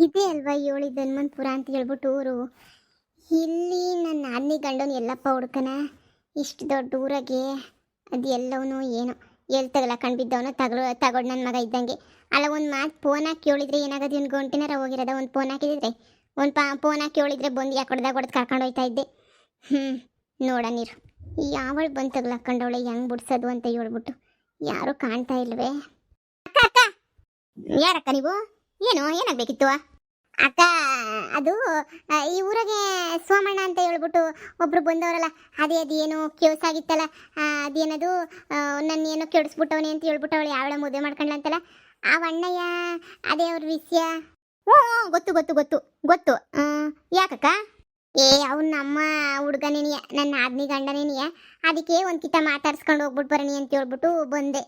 ಇದೇ ಅಲ್ವಾ ಹೇಳಿದ್ದು ಹನುಮಂತಪುರ ಅಂತ ಹೇಳ್ಬಿಟ್ಟು ಊರು. ಇಲ್ಲಿ ನನ್ನ ನಾದಿನಿ ಗಂಡನ ಎಲ್ಲಪ್ಪ ಹುಡ್ಕನ ಇಷ್ಟು ದೊಡ್ಡ ಊರಾಗೆ. ಅದು ಎಲ್ಲವನು ಏನು ಎಲ್ಲಿ ತಗಲಕೊಂಡು ತಗೊಂಡು ನನ್ನ ಮಗ ಇದ್ದಂಗೆ. ಅಲ್ಲ ಒಂದು ಮಾತು ಫೋನ್ ಹಾಕಿ ಕೇಳಿದ್ರೆ ಏನಾಗೋದು, ಇವ್ನು ಗಂಟಿನಾರ ಹೋಗಿರೋದ. ಒಂದು ಫೋನ್ ಹಾಕಿದ್ರೆ ಫೋನ್ ಹಾಕಿ ಕೇಳಿದ್ರೆ ಬಂದು ಯಾಕೊಡ್ದಾಗ ಹೊಡೆದು ಕರ್ಕೊಂಡು ಹೋಯ್ತಾ ಇದ್ದೆ. ನೋಡ ನೀರು ಯಾವಳು ಬಂದು ತಗ್ಲಾಕೊಂಡವಳೆ ಹೆಂಗೆ ಬಿಡ್ಸೋದು ಅಂತ ಹೇಳ್ಬಿಟ್ಟು ಯಾರೂ ಕಾಣ್ತಾ ಇಲ್ವೇ. ಅಕ್ಕ ಅಕ್ಕ, ಯಾರಕ್ಕ ನೀವು? ಏನಾಗಬೇಕಿತ್ತು ಅಕ್ಕ? ಅದು ಈ ಊರಿಗೆ ಸೋಮಣ್ಣ ಅಂತ ಹೇಳ್ಬಿಟ್ಟು ಒಬ್ರು ಬಂದವರಲ್ಲ, ಅದೇನು ಕೇಸ್ ಆಗಿತ್ತಲ್ಲ, ಅದೇನದು ನನ್ನ ಏನೋ ಕೆಡಿಸ್ಬಿಟ್ಟವನೆ ಅಂತ ಹೇಳ್ಬಿಟ್ಟು ಅವಳು ಯಾವಳ ಮದುವೆ ಮಾಡ್ಕೊಂಡಂತಲ್ಲ ಆ ಅಣ್ಣಯ್ಯ, ಅದೇ ಅವ್ರ ವಿಷಯ. ಗೊತ್ತು ಗೊತ್ತು ಗೊತ್ತು ಗೊತ್ತು. ಯಾಕಕ್ಕ? ಅವ್ನು ನಮ್ಮ ಹುಡುಗನೇನಿಯ, ನನ್ನ ಆದ್ನಿ ಗಂಡನೇನಿಯ. ಅದಕ್ಕೆ ಒಂದು ಕಿತ್ತ ಮಾತಾಡ್ಸ್ಕೊಂಡು ಹೋಗ್ಬಿಟ್ಟು ಬರಣಿ ಅಂತ ಹೇಳ್ಬಿಟ್ಟು ಬಂದೆ.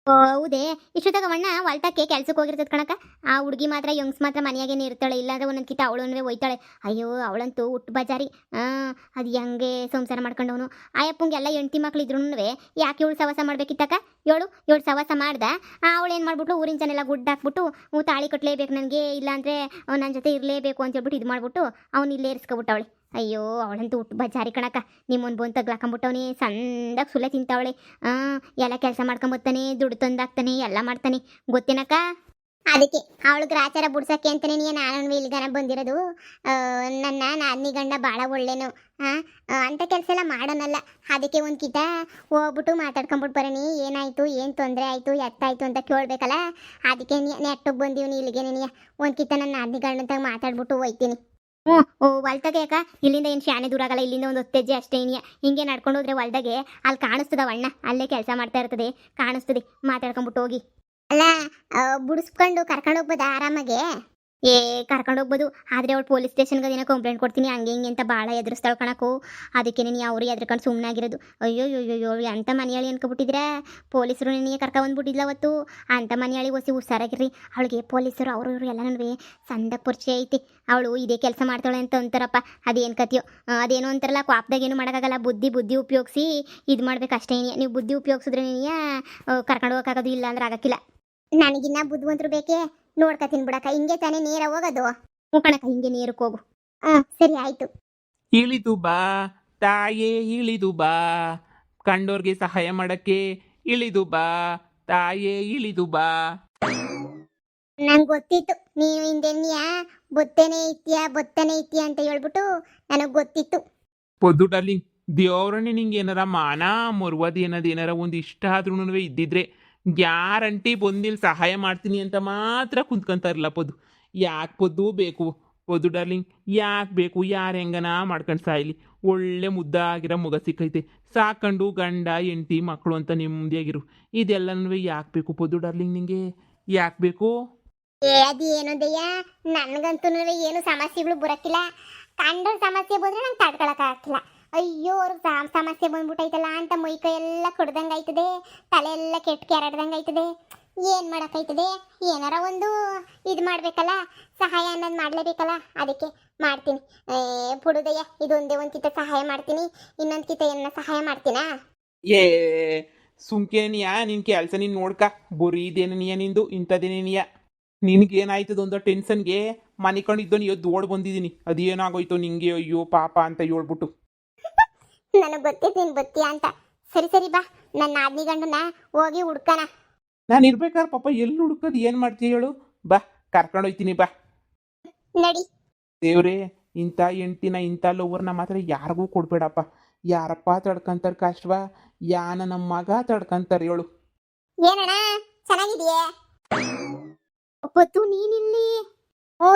ಹೌದೇ? ಇಷ್ಟೊತ್ತಾಗ ಅಣ್ಣ ಹೊಲ್ಟಕ್ಕೆ ಕೆಲ್ಸಕ್ಕೆ ಹೋಗಿರ್ತದ ಕಣಕ. ಆ ಹುಡುಗಿ ಮಾತ್ರ ಯಂಗ್ಸ್ ಮಾತ್ರ ಮನೆಯಾಗೇನೆ ಇರ್ತಾಳೆ, ಇಲ್ಲಾಂದ್ರೆ ಒಂದೊಂದು ಕಿತ್ತ ಅವಳು ಹೋಯ್ತಾಳೆ. ಅಯ್ಯೋ ಅವಳಂತೂ ಹುಟ್ಟು ಬಜಾರಿ. ಅದು ಹೆಂಗೆ ಸಂಸಾರ ಮಾಡ್ಕೊಂಡವನು. ಆಯಪ್ಪಂಗೆ ಎಲ್ಲ ಹೆಂಡ್ತಿ ಮಕ್ಳು ಇದ್ರೂ ಯಾಕೆ ಇವಳು ಸವಾಸ ಮಾಡ್ಬೇಕಿತ್ತಕ್ಕ? ಏಳು ಸವಾಸ ಮಾಡ್ದ. ಅವಳು ಏನು ಮಾಡ್ಬಿಟ್ಟು ಊರಿನ ಜನ ಎಲ್ಲ ಗುಡ್ಡ ಹಾಕ್ಬಿಟ್ಟು ತಾಳಿ ಕಟ್ಟಲೇಬೇಕು ನನಗೆ, ಇಲ್ಲಾಂದರೆ ನನ್ನ ಜೊತೆ ಇರಲೇಬೇಕು ಅಂತ ಹೇಳ್ಬಿಟ್ಟು ಇದು ಮಾಡ್ಬಿಟ್ಟು ಅವ್ನು ಇಲ್ಲೇ ಇರಿಸ್ಕೊಬಿಟ್ಟವಳೆ. ಅಯ್ಯೋ ಅವಳಂತೂ ಹುಟ್ಟು ಬಜಾರಿ ಕಣಕ್ಕ. ನಿಮ್ಮೊಂದು ಬಂದು ತಗ್ಲಾಕೊಂಬಿಟ್ಟವನಿ, ಸಣ್ಣದಾಗ ಸುಳ್ಳೆ ತಿಂತಾವಳೆ. ಎಲ್ಲ ಕೆಲಸ ಮಾಡ್ಕೊಂಬರ್ತಾನೆ, ದುಡ್ಡು ತಂದಾಕ್ತಾನೆ, ಎಲ್ಲ ಮಾಡ್ತಾನೆ, ಗೊತ್ತೇನಕ್ಕ? ಅದಕ್ಕೆ ಅವಳು ಗ್ರಾಚಾರ ಬಿಡ್ಸಕ್ಕೆ ಅಂತಾನೆ ನಾನು ಇಲ್ಗನ ಬಂದಿರೋದು. ನನ್ನ ನಾದಿನಿ ಗಂಡ ಭಾಳ ಒಳ್ಳೆನು, ಅಂಥ ಕೆಲಸ ಎಲ್ಲ ಮಾಡೋನಲ್ಲ. ಅದಕ್ಕೆ ಒಂದು ಕಿತ ಹೋಗ್ಬಿಟ್ಟು ಮಾತಾಡ್ಕೊಂಬಿಟ್ಟು ಬರೋಣಿ, ಏನಾಯಿತು, ಏನು ತೊಂದರೆ ಆಯಿತು, ಎತ್ತಾಯಿತು ಅಂತ ಕೇಳಬೇಕಲ್ಲ. ಅದಕ್ಕೆ ನೆಟ್ಟಗೆ ಬಂದೀವ್ನಿ ಇಲ್ಲಿಗೆ. ನೀನು ಒಂದು ಕಿತ ನನ್ನ ನಾದಿನಿ ಗಂಡಂತಾಗ ಮಾತಾಡ್ಬಿಟ್ಟು ಹೋಯ್ತೀನಿ. ಹೊಲ್ದಾಗೆ ಯಾಕ? ಇಲ್ಲಿಂದ ಏನು ಶಾನೆ ದೂರ ಆಗಲ್ಲ, ಇಲ್ಲಿಂದ ಒಂದು 10 ಹೆಜ್ಜೆ ಅಷ್ಟೇ ಏನಿಯ. ಹಿಂಗೆ ನಡ್ಕೊಂಡು ಹೋದ್ರೆ ಹೊಲ್ದಾಗೆ ಅಲ್ಲಿ ಕಾಣಿಸ್ತದ ಅಣ್ಣ, ಅಲ್ಲೇ ಕೆಲಸ ಮಾಡ್ತಾ ಇರ್ತದೆ, ಕಾಣಿಸ್ತದೆ. ಮಾತಾಡ್ಕೊಂಬಿಟ್ಟು ಹೋಗಿ. ಅಲ್ಲ ಬುಡಿಸ್ಕೊಂಡು ಕರ್ಕೊಂಡು ಹೋಗ್ಬೋದಾ ಆರಾಮಾಗೆ? ಕರ್ಕೊಂಡು ಹೋಗ್ಬೋದು, ಆದರೆ ಅವಳು ಪೊಲೀಸ್ ಸ್ಟೇಷನ್ಗೆ ಅದೇನೋ ಕಂಪ್ಲೇಂಟ್ ಕೊಡ್ತೀನಿ ಹಂಗೆ ಹಿಂಗೆ ಅಂತ ಭಾಳ ಎದುರಿಸ್ತಾಳೆ ಕಣಕು. ಅದಕ್ಕೆ ನೀನು ಅವ್ರು ಎದ್ರಕೊಂಡು ಸುಮ್ಮನಾಗಿರೋದು. ಅಯ್ಯೋ ಅಂಥ ಮನೆಯಾಳಿ ಅನ್ಕೊಬಿಟ್ಟಿದ್ರೆ ಪೊಲೀಸರು ನಿನಗೆ ಕರ್ಕೊಂಡ್ಬಂದ್ಬಿಟ್ಟಿದ್ಲ ಅವತ್ತು. ಅಂಥ ಮನೆಯಾಳಿ ಹೊಸಿ ಹುಷಾರಾಗಿರ್ರಿ. ಅವಳಿಗೆ ಪೊಲೀಸರು ಅವರು ಇವರು ಎಲ್ಲನೂ ಸಂದಾಗ ಪರಿಚಯ ಐತಿ. ಅವಳು ಇದೇ ಕೆಲಸ ಮಾಡ್ತಾಳೆ ಅಂತ ಅಂತಾರಪ್ಪ. ಅದೇನು ಕತಿಯೋ, ಅದೇನೋ ಅಂತಾರಲ್ಲ, ಕ್ವಾಪ್ದಾಗ ಏನು ಮಾಡೋಕ್ಕಾಗಲ್ಲ. ಬುದ್ಧಿ ಉಪಯೋಗಿಸಿ ಇದು ಮಾಡ್ಬೇಕು ಅಷ್ಟೇ. ನೀವು ಬುದ್ಧಿ ಉಪಯೋಗಿಸಿದ್ರೆ ನೀನು ಕರ್ಕೊಂಡು ಹೋಗೋಕ್ಕಾಗೋದು, ಇಲ್ಲ ಅಂದ್ರೆ ಆಗೋಕ್ಕಿಲ್ಲ. ನನಗಿನ್ನ ಬುದ್ಧಿವಂತರು ಬೇಕೇ, ನೋಡ್ಕತೀನಿ ಬಿಡಕ್ಕ. ಹಿಂಗೆ ತಾನೇ ನೇರ ಹೋಗೋದು. ಕಣಕ್ಕ ಹಿಂಗೆ ನೇರಕ್ಕೆ ಹೋಗು. ಸರಿ ಆಯ್ತು. ಇಳಿದು ಬಾ ತಾಯೇ, ಇಳಿದು ಬಾ ಕಂಡೋರ್ಗೆ ಸಹಾಯ ಮಾಡಕ್ಕೆ. ಇಳಿದು ಬಾ ತಾಯೇ, ಇಳಿದು ಬಾ. ನಂಗೆ ಗೊತ್ತಿತ್ತು ನೀನು ಹಿಂದೆನ್ನಿಯ ಬೊತ್ತನೆ ಇತ್ತೀಯ ಅಂತ ಹೇಳ್ಬಿಟ್ಟು ನನಗೆ ಗೊತ್ತಿತ್ತು. ಪೊದ್ದು ಡಾರ್ಲಿಂಗ್, ದೇವ್ರನ್ನೇ ನಿಂಗೆ ಏನಾರ ಮಾನ ಮರುವದು ಏನಾರ ಒಂದು ಇಷ್ಟ ಆದ್ರೂ ಇದ್ದಿದ್ರೆ ಗ್ಯಾರಂಟಿ ಬಂದಿಲ್ಲಿ ಸಹಾಯ ಮಾಡ್ತೀನಿ ಅಂತ ಮಾತ್ರ ಕುಂತ್ಕೊಂತಾರಲ್ಲ ಪೊದ್ದು. ಯಾಕೆ ಪೊದ್ದು ಬೇಕು? ಪೊದ್ದು ಡಾರ್ಲಿಂಗ್ ಯಾಕೆ ಬೇಕು? ಯಾರು ಹೆಂಗನ ಮಾಡ್ಕೊಂಡು ಸಾಯ್ಲಿ, ಒಳ್ಳೆ ಮುದ್ದಾಗಿರೋ ಮಗ ಸಿಕ್ಕೈತೆ, ಸಾಕೊಂಡು ಗಂಡ ಹೆಂಡ್ತಿ ಮಕ್ಕಳು ಅಂತ ನೆಮ್ಮದಿಯಾಗಿರು. ಇದೆಲ್ಲನೂ ಯಾಕೆ ಬೇಕು ಪೊದ್ದು ಡಾರ್ಲಿಂಗ್? ನಿಂಗೆ ಯಾಕೆ ಬೇಕು? ಅದೇನೋದಯ್ಯ, ನನಗಂತೂ ಏನು ಸಮಸ್ಯೆಗಳು ಬರೋಕ್ಕಿಲ್ಲ. ಕಂಡೋರ್ ಸಮಸ್ಯೆ ಬಂದ್ರೆ ನಂಗೆ ತಡ್ಕೊಳಕ್ಕಾಗ್ತಿಲ್ಲ. ಅಯ್ಯೋ ಅವ್ರಿಗೆ ಸಮಸ್ಯೆ ಬಂದ್ಬಿಟ್ಟೈತಲ್ಲ ಅಂತ ಮೈಕೈ ಎಲ್ಲ ಕೊಡ್ದಂಗೆ ಆಯ್ತದೆ, ತಲೆ ಎಲ್ಲ ಕೆಟ್ಟು ಕೆರಡ್ದಂಗೆ ಆಯ್ತದೆ. ಏನು ಮಾಡೋಕ್ಕಾಯ್ತದೆ? ಏನಾರ ಒಂದು ಇದು ಮಾಡಬೇಕಲ್ಲ, ಸಹಾಯ ಅನ್ನೋದು ಮಾಡಲೇಬೇಕಲ್ಲ. ಅದಕ್ಕೆ ಮಾಡ್ತೀನಿ. ಪುಡುದಯ್ಯ, ಇದೊಂದೇ ಒಂದು ಕಿತ್ತ ಸಹಾಯ ಮಾಡ್ತೀನಿ, ಇನ್ನೊಂದು ಕಿತ್ತ ಏನ ಸಹಾಯ ಮಾಡ್ತೀನಾ? ಸುಮ್ಕೇನಿಯಾ ನಿನ್ ಕೆಲಸ ನೀನು ನೋಡ್ಕ. ಬರೀ ಇದೇನಿಯ ನಿಂದು, ಇಂಥದ್ದೇನಿಯ. ನಿನಗೇನಾಯ್ತದ ಒಂದು ಟೆನ್ಷನ್ಗೆ ಮನೆ ಕೊಂಡಿದ್ದು ಇವತ್ತು ಓಡ್ ಬಂದಿದ್ದೀನಿ. ಅದೇನಾಗೋಯ್ತು ನಿಂಗೆ, ಅಯ್ಯೋ ಪಾಪ ಅಂತ ಹೇಳ್ಬಿಟ್ಟು. ನನಗೆ ಗೊತ್ತಿತ್ತು ನೀನು ಬತ್ತೀಯ ಅಂತ. ಸರಿ ಬಾ, ನನ್ನ ನಾದಿನಿ ಗಂಡನ ಹೋಗಿ ಹುಡ್ಕನ. ನಾನು ಇರ್ಬೇಕಾದ್ರೆ ಪಾಪ ಎಲ್ಲಿ ಹುಡ್ಕೋದು, ಏನು ಮಾಡ್ತೀಯ ಹೇಳು? ಬಾ ಕರ್ಕೊಂಡು ಹೋಯ್ತೀನಿ, ಬಾ ನಡಿ. ದೇವ್ರೇ, ಇಂಥ ಹೆಂಡ್ತಿನ ಇಂಥ ಲವ್ವರ್ನ ಮಾತ್ರ ಯಾರಿಗೂ ಕೊಡ್ಬೇಡಪ್ಪ. ಯಾರಪ್ಪ ತಡ್ಕೊಂತಾರೆ ಕಷ್ಟವಾ? ಯಾನ ನಮ್ಮ ಮಗ ತಡ್ಕೊಂತಾರೆ ಹೇಳು. ಏನಣ್ಣ ಚೆನ್ನಾಗಿದೆಯೇ? ಒಪ್ಪತ್ತು ನೀನಿಲ್ಲಿ?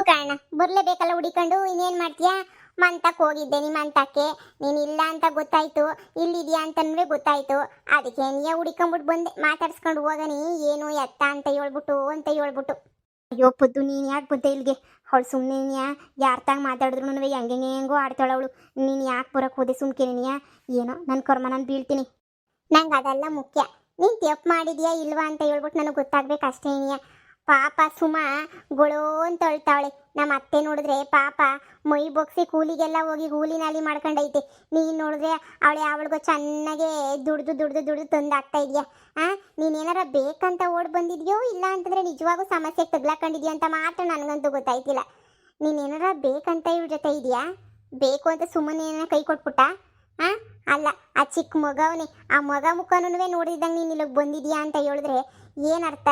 ಕಾರಣ ಬರ್ಲೇಬೇಕಲ್ಲ ಹುಡಿಕೊಂಡು. ಇನ್ನೇನು ಮಾಡ್ತೀಯಾ? ಮಂತಕ್ಕೆ ಹೋಗಿದ್ದೆ, ನಿಮ್ಮ ಮಂತಕ್ಕೆ ನೀನು ಇಲ್ಲ ಅಂತ ಗೊತ್ತಾಯ್ತು, ಇಲ್ಲಿದ್ಯಾ ಅಂತನೂ ಗೊತ್ತಾಯ್ತು. ಅದಕ್ಕೆ ನೀ ಹುಡಿಕೊಂಬಿಟ್ಟು ಬಂದೆ, ಮಾತಾಡ್ಸ್ಕೊಂಡು ಹೋಗನಿ ಏನು ಎತ್ತ ಅಂತ ಹೇಳ್ಬಿಟ್ಟು. ಅಯ್ಯೋ ಪದ್ದು, ನೀನು ಯಾಕೆ ಬಂದೆ ಇಲ್ಲಿಗೆ? ಅವಳು ಸುಮ್ಮನೆ ಯಾರ ತಾಗ ಮಾತಾಡಿದ್ರು ಹೆಂಗೋ ಆಡ್ತಾಳೆ ಅವಳು. ನೀನು ಯಾಕೆ ಬರೋಕ್ಕೆ ಹೋದೆ? ಸುಮ್ಕೇನಿಯ ಏನೋ ನನ್ನ ಕರ್ಮ, ನಾನು ಬೀಳ್ತೀನಿ. ನಂಗೆ ಅದೆಲ್ಲ ಮುಖ್ಯ. ನೀನು ತಪ್ಪು ಮಾಡಿದ್ಯಾ ಇಲ್ವಾ ಅಂತ ಹೇಳ್ಬಿಟ್ಟು ನನಗೆ ಗೊತ್ತಾಗ್ಬೇಕು ಅಷ್ಟೇ. ಪಾಪ ಸುಮ ಗೊಳೋ ಅಂತ ಅಳ್ತಾವಳೆ. ನಮ್ಮ ಅತ್ತೆ ನೋಡಿದ್ರೆ ಪಾಪ ಮೈ ಬೊಗ್ಸಿ ಕೂಲಿಗೆಲ್ಲ ಹೋಗಿ ಕೂಲಿ ನಾಲಿ ಮಾಡ್ಕೊಂಡೈತೆ. ನೀನು ನೋಡಿದ್ರೆ ಅವಳಿಗೋ ಚೆನ್ನಾಗೆ ದುಡ್ದು ತಂದು ಆಗ್ತಾ ಇದೆಯಾ? ನೀನೇನಾರ ಬೇಕಂತ ಓಡ್ ಬಂದಿದ್ಯೋ ಇಲ್ಲ ಅಂತಂದ್ರೆ ನಿಜವಾಗೂ ಸಮಸ್ಯೆಗೆ ತಗ್ಲಾಕೊಂಡಿದ್ಯೋ ಅಂತ ಮಾತ್ರ ನನಗಂತೂ ಗೊತ್ತಾಯ್ತಿಲ್ಲ. ನೀನೇನಾರ ಬೇಕಂತ ಇವಳ ಜೊತೆ ಇದೆಯಾ? ಬೇಕು ಅಂತ ಸುಮ್ಮನೆ ಕೈ ಕೊಟ್ಬಿಟ್ಟ? ಅಲ್ಲ, ಆ ಚಿಕ್ಕ ಮಗವನೇ, ಆ ಮಗ ಮುಖನೂ ನೋಡಿದಂಗೆ ನೀನು ಇಲ್ಲಿಗೆ ಬಂದಿದ್ಯಾ ಅಂತ ಹೇಳಿದ್ರೆ ಏನರ್ಥ?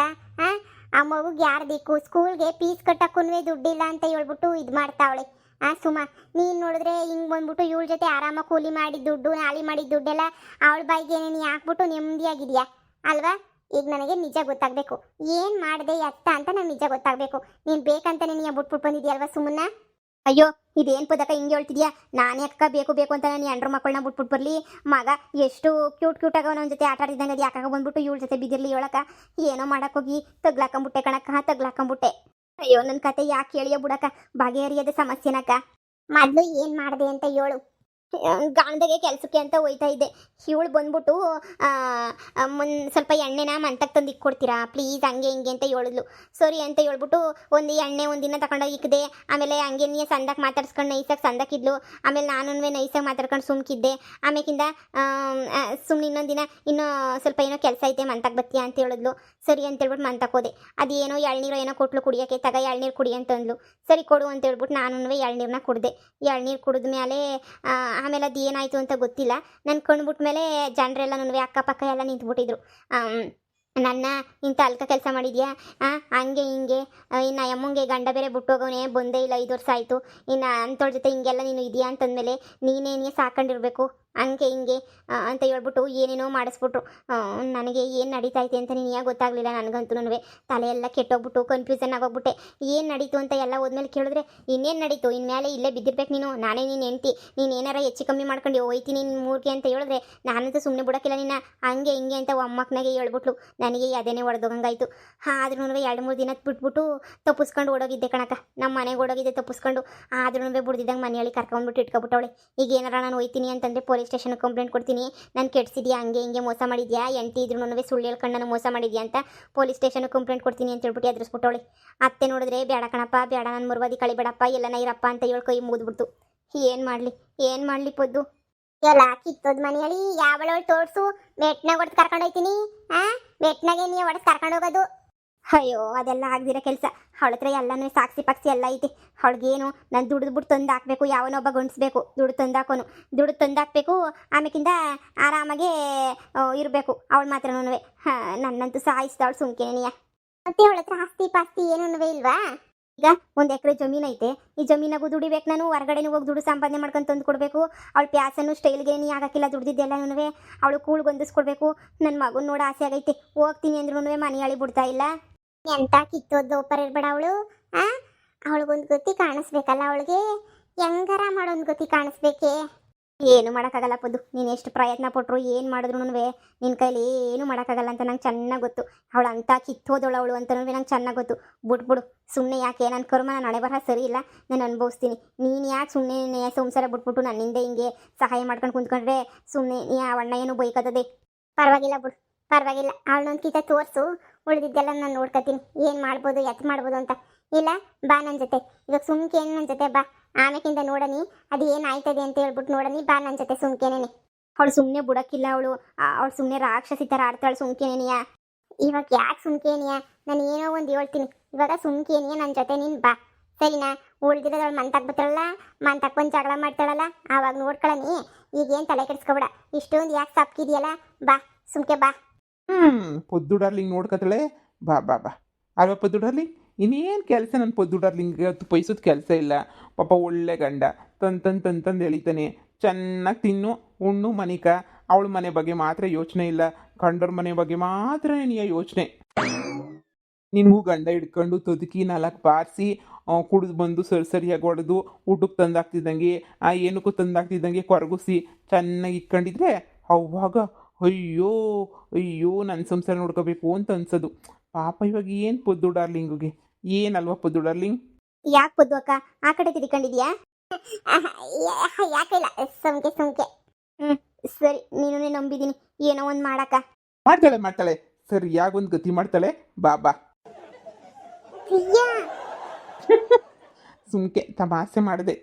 ಆ ಮಗುಗೆ ಯಾರು ಬೇಕು? ಸ್ಕೂಲ್ಗೆ ಫೀಸ್ ಕಟ್ಟಕ್ಕೂ ದುಡ್ಡಿಲ್ಲ ಅಂತ ಹೇಳ್ಬಿಟ್ಟು ಇದು ಮಾಡ್ತಾವಳೆ. ಸುಮ ನೀನು ನೋಡಿದ್ರೆ ಹಿಂಗೆ ಬಂದ್ಬಿಟ್ಟು ಇವಳ ಜೊತೆ ಆರಾಮಾಗಿ ಕೂಲಿ ಮಾಡಿದ ದುಡ್ಡು ನಾಲಿ ಮಾಡಿದ ದುಡ್ಡೆಲ್ಲ ಅವಳ ಬಾಯಿಗೆ ನೀನು ಹಾಕ್ಬಿಟ್ಟು ನೆಮ್ಮದಿಯಾಗಿದೆಯಾ ಅಲ್ವಾ? ಈಗ ನನಗೆ ನಿಜ ಗೊತ್ತಾಗಬೇಕು, ಏನು ಮಾಡಿದೆ ಎತ್ತ ಅಂತ ನನಗೆ ನಿಜ ಗೊತ್ತಾಗಬೇಕು. ನೀನು ಬೇಕಂತ ನೀನು ಬಿಟ್ಬಿಟ್ಟು ಬಂದಿದ್ಯಲ್ವಾ ಸುಮ್ಮನ? ಅಯ್ಯೋ, ಇದೇನು ಪದಕ ಹಿಂಗೆ ಹೇಳ್ತಿದ್ಯಾ? ನಾನೇ ಅಕ್ಕ ಬೇಕು ಅಂತ ನಾನು ಎಂಡ್ರ ಮಕ್ಕಳನ್ನ ಬಿಟ್ಬಿಟ್ಟು ಬರಲಿ? ಮಗ ಎಷ್ಟು ಕ್ಯೂಟ್ ಆಗವ ನನ್ನ ಜೊತೆ ಆಟ ಆಡಿದಂಗೆ ಅದು ಯಾಕಾಗ ಬಂದ್ಬಿಟ್ಟು ಇವಳ ಜೊತೆ ಬಿದ್ದಿರಲಿ ಹೇಳಕ್ಕ? ಏನೋ ಮಾಡೋಕ್ಕೋಗಿ ತಗ್ಲಾಕೊಂಬಿಟ್ಟೆ ಕಣಕ್ಕ, ತಗ್ಲಾಕೊಂಬಿಟ್ಟೆ. ಅಯ್ಯೋ, ನನ್ನ ಕತೆ ಯಾಕೆ ಹೇಳಿಯೋ ಬಿಡಕ್ಕ, ಬಗೆಹರಿಯದ ಸಮಸ್ಯೆನಕ್ಕ. ಮೊದಲು ಏನು ಮಾಡಿದೆ ಅಂತ ಹೇಳು. ಗಾಣದಾಗೆ ಕೆಲಸಕ್ಕೆ ಅಂತ ಹೋಯ್ತಾ ಇದ್ದೆ. ಇವಳು ಬಂದ್ಬಿಟ್ಟು ಸ್ವಲ್ಪ ಎಣ್ಣೆನ ಮಂತಕ್ಕೆ ತಂದು ಇಕ್ಕೊಡ್ತೀರಾ ಪ್ಲೀಸ್ ಹಂಗೆ ಹಿಂಗೆ ಅಂತ ಹೇಳಿದ್ಲು. ಸರಿ ಅಂತ ಹೇಳ್ಬಿಟ್ಟು ಒಂದು ಎಣ್ಣೆ ಒಂದಿನ ತಗೊಂಡೋಗಿ ಇಕ್ಕಿದೆ. ಆಮೇಲೆ ಹಂಗೆ ನೀ ಸಂದಕ್ಕೆ ಮಾತಾಡ್ಸ್ಕೊಂಡು ನೈಸಾಗಿ ಸಂದಕ್ಕಿದ್ಲು. ಆಮೇಲೆ ನಾನು ನೈಸಾಗಿ ಮಾತಾಡ್ಕೊಂಡು ಸುಮ್ಕಿದ್ದೆ. ಆಮೇಕಿಂದ ಸುಮ್ಮನೆ ಇನ್ನೊಂದು ದಿನ ಇನ್ನೂ ಸ್ವಲ್ಪ ಏನೋ ಕೆಲಸ ಐತೆ ಮಂತಕ್ಕೆ ಬತ್ತೀಯ ಅಂತ ಹೇಳಿದ್ಲು. ಸರಿ ಅಂತ ಹೇಳ್ಬಿಟ್ಟು ಮಂತಕ್ಕೆ ಹೋದೆ. ಅದೇನೋ ಎಳ್ನೀರು ಏನೋ ಕೊಟ್ಲು ಕುಡಿಯೋಕ್ಕೆ, ತಗ ಎಳ್ನೀರು ಕುಡಿ ಅಂತಂದ್ಲು. ಸರಿ ಕೊಡು ಅಂತ ಹೇಳ್ಬಿಟ್ಟು ನಾನು ಎಳ್ನೀರನ್ನ ಕುಡಿದೆ. ಎಳ್ನೀರು ಕುಡಿದ ಮೇಲೆ ಆಮೇಲೆ ಅದು ಏನಾಯಿತು ಅಂತ ಗೊತ್ತಿಲ್ಲ. ನಾನು ಕಂಡುಬಿಟ್ಟ ಮೇಲೆ ಜನರೆಲ್ಲ ನನಗೆ ಅಕ್ಕಪಕ್ಕ ಎಲ್ಲ ನಿಂತ್ಬಿಟ್ಟಿದ್ರು. ನನ್ನ ಇಂಥ ಅಲ್ಕ ಕೆಲಸ ಮಾಡಿದ್ಯಾ, ಹಂಗೆ ಹಿಂಗೆ, ಇನ್ನು ಅಮ್ಮಂಗೆ ಗಂಡ ಬೇರೆ ಬಿಟ್ಟೋಗವನೇ, ಬಂದೇ ಇಲ್ಲ 5 ವರ್ಷ ಆಯಿತು, ಇನ್ನು ಅಂಥವ್ರ ಜೊತೆ ಹಿಂಗೆಲ್ಲ ನೀನು ಇದೆಯಾ ಅಂತಂದಮೇಲೆ ನೀನೇ ಸಾಕೊಂಡಿರ್ಬೇಕು ಹಂಗೆ ಹಿಂಗೆ ಅಂತ ಹೇಳ್ಬಿಟ್ಟು ಏನೇನೋ ಮಾಡಿಸ್ಬಿಟ್ರು. ನನಗೆ ಏನು ನಡೀತಾ ಐತೆ ಅಂತ ನೀನು ಯಾಕೆ ಗೊತ್ತಾಗಲಿಲ್ಲ. ನನಗಂತೂ ತಲೆ ಎಲ್ಲ ಕೆಟ್ಟೋಗ್ಬಿಟ್ಟು ಕನ್ಫ್ಯೂಸನ್ ಆಗೋಗ್ಬಿಟ್ಟೆ. ಏನು ನಡೀತು ಅಂತ ಎಲ್ಲ ಹೋದ್ಮೇಲೆ ಕೇಳಿದ್ರೆ ಇನ್ನೇನು ನಡೀತು, ಇನ್ಮೇಲೆ ಇಲ್ಲೇ ಬಿದ್ದಿರ್ಬೇಕು ನೀನು, ನಾನೇ ನೀನು ಹೆಂಡ್ತಿ, ನೀನು ಏನಾರ ಹೆಚ್ಚು ಕಮ್ಮಿ ಮಾಡ್ಕೊಂಡು ಹೋಯ್ತೀನಿ ನಿನ್ನ ಮೂರ್ಗೆ ಅಂತ ಹೇಳಿದ್ರೆ ನಾನಂತೂ ಸುಮ್ಮನೆ ಬಿಡೋಕ್ಕಿಲ್ಲ ನಿನ್ನ, ಹಂಗೆ ಹಿಂಗೆ ಅಂತ ಅಮ್ಮಕ್ಕನಾಗೆ ಹೇಳ್ಬಿಟ್ಲು. ನನಗೆ ಅದೇನೇ ಹೊಡೆದೋಗಂಗಾಯ್ತು. ಆದ್ರೂ 2-3 ದಿನ ಬಿಟ್ಬಿಟ್ಟು ತಪ್ಪಿಸ್ಕೊಂಡು ಓಡೋಗಿದ್ದೆ ಕಣಕ್ಕ. ನಮ್ಮ ಮನೆಗೆ ಓಡೋಗಿದ್ದೆ ತಪ್ಪಿಸ್ಕೊಂಡು. ಆದ್ರೂ ಬಿಡ್ದಿದ್ದಂಗೆ ಮನೆಯಲ್ಲಿ ಕರ್ಕೊಂಡ್ಬಿಟ್ಟು ಇಟ್ಕೊಬಿಟ್ಟವಳೆ. ಈಗ ಏನಾರ ನಾನು ಹೋಯ್ತೀನಿ ಅಂತಂದರೆ ಪೊಲೀಸ್ ಸ್ಟೇಷನ್ಗೆ ಕಂಪ್ಲೇಂಟ್ ಕೊಡ್ತೀನಿ, ನಾನು ಕೆಡ್ಸಿದ್ಯಾ, ಹಂಗೆ ಹಿಂಗೆ ಮೋಸ ಮಾಡಿದ್ಯಾ, ಎಂಟಿ ಇದ್ರೂ ಸುಳ್ಳು ಹೇಳ್ಕೊಂಡು ನಾನು ಮೋಸ ಮಾಡಿದ್ಯಾ ಅಂತ ಪೊಲೀಸ್ ಸ್ಟೇಷನ್ಗೆ ಕಂಪ್ಲೇಂಟ್ ಕೊಡ್ತೀನಿ ಅಂತ ಹೇಳ್ಬಿಟ್ಟು ಎದುರಿಸ್ಬಿಟ್ಟವಳೆ. ಅತ್ತೆ ನೋಡಿದ್ರೆ ಬೇಡ ಕಣಪ್ಪ, ಬೇಡ, ನನ್ನ ಮುರ್ವಾದಿ ಕಳಿಬೇಡಪ್ಪ, ಎಲ್ಲನ ಇರಪ್ಪ ಅಂತ ಹೇಳಿ ಕೈ ಮುಗಿದ್ಬಿಡ್ತು. ಏನು ಮಾಡಲಿ ಪೊದ್ದು? ಎಲ್ಲ ಕಿತ್ತೋದ್ ಮನೆಯಲ್ಲಿ ಯಾವಳವಳು ತೋರ್ಸು, ಮೆಟ್ನಾಗ ಹೊಡೆದು ಕರ್ಕೊಂಡು ಹೋಯ್ತೀನಿ. ಮೆಟ್ನಾಗೆ ನೀ ಹೊಡೆದು ಕರ್ಕೊಂಡು ಹೋಗೋದು? ಅಯ್ಯೋ, ಅದೆಲ್ಲ ಆಗದಿರೋ ಕೆಲಸ. ಅವಳ ಹತ್ರ ಎಲ್ಲನೂ ಸಾಕ್ಷಿ ಪಕ್ಷಿ ಎಲ್ಲ ಐತಿ. ಅವಳಿಗೇನು ನಾನು ದುಡಿದ್ಬಿಟ್ಟು ತಂದು ಹಾಕಬೇಕು, ಯಾವನೊಬ್ಬ ಗಂಡಿಸ್ಬೇಕು, ದುಡ್ಡು ತಂದು ಹಾಕಬೇಕು. ಆಮೇಕಿಂದ ಆರಾಮಾಗೆ ಇರಬೇಕು ಅವಳು ಮಾತ್ರನೂ. ನನ್ನಂತೂ ಸಾಯಿಸ್ದವಳು ಸುಮ್ಕೇನಿಯ. ಮತ್ತೆ ಅವಳ ಹತ್ರ ಆಸ್ತಿ ಪಾಸ್ತಿ ಏನೂ ಇಲ್ವಾ? ಈಗ 1 ಎಕರೆ ಜಮೀನು ಐತೆ. ಈ ಜಮೀನಾಗೂ ದುಡಿಬೇಕು, ನಾನು ಹೊರಗಡೆನೂ ಹೋಗಿ ದುಡ್ಡು ಸಂಪಾದನೆ ಮಾಡ್ಕೊಂಡು ತಂದು ಕೊಡಬೇಕು. ಅವಳು ಪ್ಯಾಸನ್ನು ಸ್ಟೈಲ್ಗೆ ನೀ ಆಗೋಕ್ಕಿಲ್ಲ, ದುಡ್ದಿದ್ದೆಲ್ಲನೂ ಅವಳು ಕೂಳು ಬಂದಿಸ್ಕೊಡ್ಬೇಕು. ನನ್ನ ಮಗನ ನೋಡ ಆಸೆ ಆಗೈತೆ, ಹೋಗ್ತೀನಿ ಅಂದ್ರೂ ಮನೆ ಹಳಿ ಬಿಡ್ತಾ ಇಲ್ಲ. ಎಂತ ಕಿತ್ತೋದು ಪರ ಇರ್ಬೇಡ ಅವಳು. ಅವಳಿಗೊಂದು ಗತಿ ಕಾಣಿಸ್ಬೇಕಲ್ಲ, ಅವಳಿಗೆ ಹೆಂಗಾರ ಮಾಡೋದು ಗತಿ ಕಾಣಿಸ್ಬೇಕೆ. ಏನು ಮಾಡೋಕ್ಕಾಗಲ್ಲ ಪದ್ದು, ನೀನು ಎಷ್ಟು ಪ್ರಯತ್ನ ಪಟ್ಟರು ಏನು ಮಾಡಿದ್ರು ನಿನ್ನ ಕೈಲಿ ಏನು ಮಾಡೋಕ್ಕಾಗಲ್ಲ ಅಂತ ನಂಗೆ ಚೆನ್ನಾಗಿ ಗೊತ್ತು. ಅವಳು ಅಂತ ಕಿತ್ತೋದವಳು ಅವಳು ಅಂತನೂ ನಂಗೆ ಚೆನ್ನಾಗಿ ಗೊತ್ತು. ಬಿಟ್ಬಿಡು ಸುಮ್ಮನೆ, ಯಾಕೆ ನನ್ನ ಕರ್ಮ ನನ್ನ ಹಣೆ ಬರಹ ಸರಿ ಇಲ್ಲ, ನಾನು ಅನುಭವಿಸ್ತೀನಿ. ನೀನು ಯಾಕೆ ಸುಮ್ಮನೆ ಸಂಸಾರ ಬಿಟ್ಬಿಟ್ಟು ನನ್ನಿಂದ ಹಿಂಗೆ ಸಹಾಯ ಮಾಡ್ಕೊಂಡು ಕುಂತ್ಕೊಂಡ್ರೆ ಸುಮ್ಮನೆ ನೀ ಆ ಅಣ್ಣ ಏನು ಬೈಕತ್ತದೆ? ಪರವಾಗಿಲ್ಲ ಬಿಡು, ಪರವಾಗಿಲ್ಲ. ಅವಳನ್ನೊಂದು ಕಿತ ತೋರಿಸು, ಉಳಿದಿದ್ದೆಲ್ಲ ನಾನು ನೋಡ್ಕೊತೀನಿ ಏನು ಮಾಡ್ಬೋದು ಮಾಡ್ಬೋದು ಅಂತ. ಇಲ್ಲ ಬಾ ನನ್ನ ಜೊತೆ, ಇವಾಗ ಸುಮ್ಕೇನು ನನ್ನ ಜೊತೆ ಬಾ. ಆಮೇಕಿಂದ ನೋಡನಿ ಅದು ಏನಾಯ್ತದೆ ಅಂತ ಹೇಳ್ಬಿಟ್ಟು ನೋಡನಿ, ಬಾ ನನ್ನ ಜೊತೆ ಸುಮ್ಕೇನೇನೆ. ಅವಳು ಸುಮ್ಮನೆ ಬಿಡೋಕ್ಕಿಲ್ಲ, ಅವಳು ಸುಮ್ಮನೆ ರಾಕ್ಷಸಿ ಥರ ಆಡ್ತಾಳೆ ಸುಮ್ಕೇನೇನಿಯ. ಇವಾಗ ಯಾಕೆ ಸುಮ್ಕೇನಿಯ? ನಾನು ಏನೋ ಒಂದು ಹೇಳ್ತೀನಿ, ಇವಾಗ ಸುಮ್ಕೇನಿಯ ನನ್ನ ಜೊತೆ ನೀನು ಬಾ, ಸರಿನಾ? ಉಳ್ದಿರೋದವಳು ಮಂತಕ್ಕೆ ಬರ್ತಾಳಲ್ಲ, ಮಂತಕ್ಕೆ ಬಂದು ಜಗಳ ಮಾಡ್ತಾಳಲ್ಲ, ಆವಾಗ ನೋಡ್ಕೊಳ್ಳನಿ. ಈಗೇನು ತಲೆ ಕೆಡಿಸ್ಕೊಬೇಡ, ಇಷ್ಟೊಂದು ಯಾಕೆ ತಪ್ಪಿದೆಯಲ್ಲ, ಬಾ ಸುಮ್ಕೆ ಬಾ. ಪೊದ್ದು ಡಾರ್ಲಿಂಗ್ ನೋಡ್ಕೊತಾಳೆ, ಬಾ ಬಾ ಬಾ. ಅಲ್ವಾ ಪೊದ್ದು ಡಾರ್ಲಿಂಗ್? ಇನ್ನೇನು ಕೆಲಸ ನನ್ನ ಪೊದ್ದು ಡಾರ್ಲಿಂಗ್ಗೆ ಪೈಸೋದು ಕೆಲಸ ಇಲ್ಲ. ಪಾಪ ಒಳ್ಳೆ ಗಂಡ ತಂದು ಎಳಿತಾನೆ. ಚೆನ್ನಾಗಿ ತಿನ್ನು ಉಣ್ಣು ಮನಿಕ. ಅವಳ ಮನೆ ಬಗ್ಗೆ ಮಾತ್ರ ಯೋಚನೆ ಇಲ್ಲ, ಗಂಡರ ಮನೆ ಬಗ್ಗೆ ಮಾತ್ರ ನೀ ಯೋಚನೆ. ನಿನಗೂ ಗಂಡ ಹಿಡ್ಕೊಂಡು ತೊದಕಿ 4 ಬಾರಿಸಿ ಕುಡಿದು ಬಂದು ಸರಿಯಾಗಿ ಹೊಡೆದು ಊಟಕ್ಕೆ ತಂದಾಕ್ತಿದ್ದಂಗೆ, ಏನಕ್ಕೂ ತಂದಾಕ್ತಿದ್ದಂಗೆ ಕೊರಗಿಸಿ ಚೆನ್ನಾಗಿ ಇಟ್ಕೊಂಡಿದ್ರೆ ಅವಾಗ ಅಯ್ಯೋ ನನ್ನ ಸಂಸಾರ ನೋಡ್ಕೋಬೇಕು ಅಂತ ಅನ್ಸೋದು. ಪಾಪ ಇವಾಗ ಏನು ಪೊದ್ದು ಡಾರ್ಲಿಂಗುಗೆ ಏನಲ್ವಾ ಪೊದ್ದು ಡಾರ್ಲಿಂಗ್? ಯಾಕೆ ಪೊದ್ದು ಅಕ್ಕ ಆ ಕಡೆ ತಿರ್ಕೊಂಡಿದ್ಯಾ? ಯಾಕಿಲ್ಲ, ಸುಮ್ಕೆ ಸರಿ, ನೀನು ನಂಬಿದ್ದೀನಿ, ಏನೋ ಒಂದು ಮಾಡಕ್ಕ. ಮಾಡ್ತಾಳೆ ಸರಿಯಾಗಿ ಒಂದು ಗತಿ ಮಾಡ್ತಾಳೆ. ಬಾ ಬಾ. ಪ್ರಿಯಾ ಸುಮ್ಕೆ ತಮಾಸೆ ಮಾಡಿದೆ